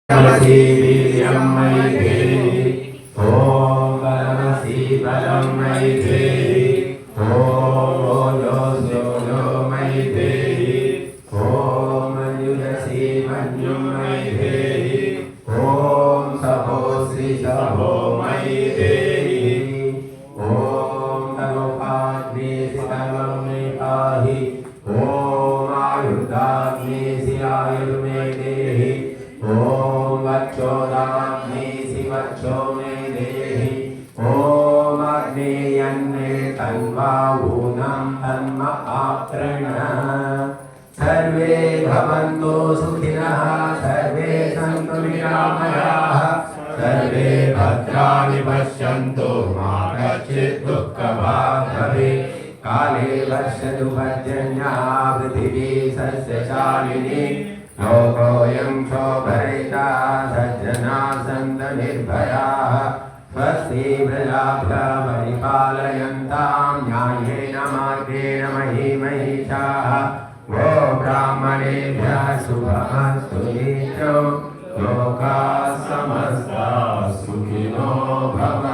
वीर्यं मयि देहि ॐ परमसि बलं मयि देहि ॐ ओजो मयि देहि ॐ मञ्जुषसि मञ्जुं मयि देहि ॐ सहोऽसि सहो मयि देहि ॐ तमोपाग्नेसि तमं मे पाहि ॐ आयुर्दाग्नेसि आयुर्मे देहि ॐ वक्षोदाग्नेसि वक्षो मे देहि ॐ अग्नेयन्मे तन्वावूनं तन्म आप्रणः सर्वे भवन्तु सुखिनः सर्वे सन्तु निरामयाः सर्वे भद्राणि पश्यन्तु मा कश्चित् दुःखभाग् भवेत् काले वर्षतु पर्जन्यः पृथिवी सस्यशालिनी लोकोऽयं क्षोभरहितः सज्जनाः सन्तु निर्भयाः स्वस्ति प्रजाभ्यः परिपालयन्तां न्याय्येन मार्गेण मही महिषाः गो ब्राह्मणेभ्यः शुभमस्तु नित्यं लोकाः समस्ताः सुखिनो भवन्तु।